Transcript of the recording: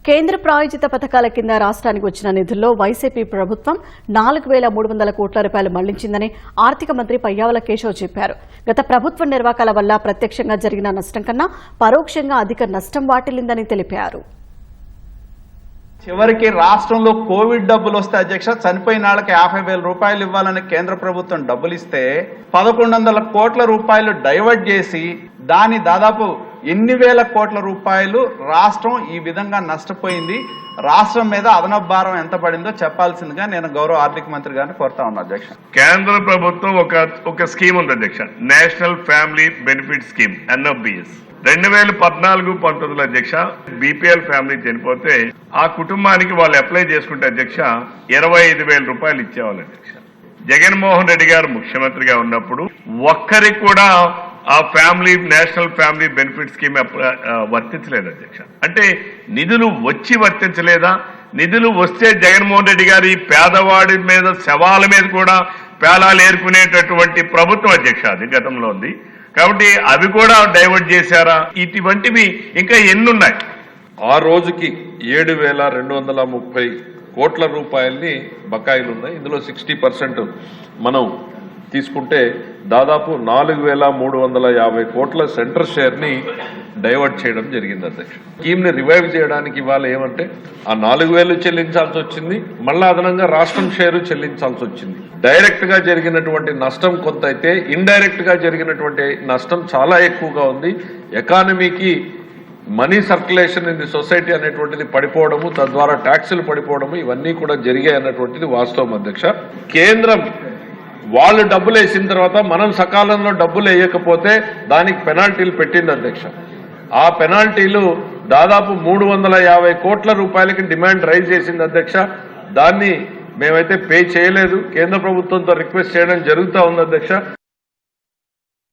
కేంద్ర ప్రాయోజిత పథకాల కింద రాష్ట్రానికి వచ్చిన నిధుల్లో వైసీపీ ప్రభుత్వం 4,300 కోట్ల రూపాయలు మళ్లించిందని ఆర్థిక మంత్రి పయ్యావుల కేశవ్ చెప్పారు. గత ప్రభుత్వ నిర్వాకాల వల్ల ప్రత్యక్షంగా జరిగిన నష్టం కన్నా పరోక్షంగా అధిక నష్టం వాటిల్లిందని తెలిపారు. చివరికి రాష్ట్రంలో కోవిడ్ డబ్బులు వస్తే అధ్యక్ష చనిపోయిన వాళ్ళకి 50,000 రూపాయలు ఇవ్వాలని కేంద్ర ప్రభుత్వం డబ్బులు ఇస్తే 1,100 కోట్ల రూపాయలు డైవర్ట్ చేసి దాని దాదాపు ఎన్ని వేల కోట్ల రూపాయలు రాష్ట్రం ఈ విధంగా నష్టపోయింది. రాష్ట్రం మీద అదనపు భారం ఎంత పడిందో చెప్పాల్సిందిగా నేను గౌరవ ఆర్థిక మంత్రి గారిని కోరుతా ఉన్నా అధ్యక్ష. కేంద్ర ప్రభుత్వం ఒక స్కీమ్ ఉంది అధ్యక్ష, national family benefit scheme NFBS. 2014-19 అధ్యక్ష బీపీఎల్ ఫ్యామిలీ చనిపోతే ఆ కుటుంబానికి వాళ్ళు అప్లై చేసుకుంటే అధ్యక్ష 25,000 రూపాయలు ఇచ్చేవాళ్ళు అధ్యక్ష. జగన్మోహన్ రెడ్డి గారు ముఖ్యమంత్రిగా ఉన్నప్పుడు ఒక్కరికి కూడా ఆ నేషనల్ ఫ్యామిలీ బెనిఫిట్ స్కీమ్ వర్తించలేదు అధ్యక్ష. అంటే నిధులు వచ్చి వర్తించలేదా? నిధులు వస్తే జగన్మోహన్ రెడ్డి గారు ఈ పేదవాడి మీద శవాల మీద కూడా పేలాలు ఏరుకునేటటువంటి ప్రభుత్వం అధ్యక్ష అది గతంలో ఉంది. కాబట్టి అవి కూడా డైవర్ట్ చేశారా? ఇటువంటివి ఇంకా ఎన్నున్నాయి? ఆ రోజుకి 7,230 కోట్ల రూపాయల్ని బకాయిలు ఉన్నాయి. ఇందులో 60% మనం తీసుకుంటే దాదాపు 4,350 కోట్ల సెంటర్ షేర్ ని డైవర్ట్ చేయడం జరిగింది అధ్యక్ష. స్కీమ్ ని రివైవ్ చేయడానికి ఇవాళ ఏమంటే ఆ 4,000 చెల్లించాల్సి వచ్చింది, మళ్ళా అదనంగా రాష్ట్రం షేరు చెల్లించాల్సి వచ్చింది. డైరెక్ట్ గా జరిగినటువంటి నష్టం కొంత అయితే ఇండైరెక్ట్ గా జరిగినటువంటి నష్టం చాలా ఎక్కువగా ఉంది. ఎకానమీకి money circulation in the society అనేటువంటిది పడిపోవడము, తద్వారా ట్యాక్సులు పడిపోవడము, ఇవన్నీ కూడా జరిగాయి అన్నటువంటిది వాస్తవం అధ్యక్ష. కేంద్రం వాళ్ళు డబ్బులు వేసిన తర్వాత మనం సకాలంలో డబ్బులు వేయకపోతే దానికి పెనాల్టీలు పెట్టింది అధ్యక్ష. ఆ పెనాల్టీలు దాదాపు 350 కోట్ల రూపాయలకి డిమాండ్ రైజ్ చేసింది అధ్యక్ష. దాన్ని మేమైతే పే చేయలేదు, కేంద్ర ప్రభుత్వంతో రిక్వెస్ట్ చేయడం జరుగుతూ ఉంది అధ్యక్ష.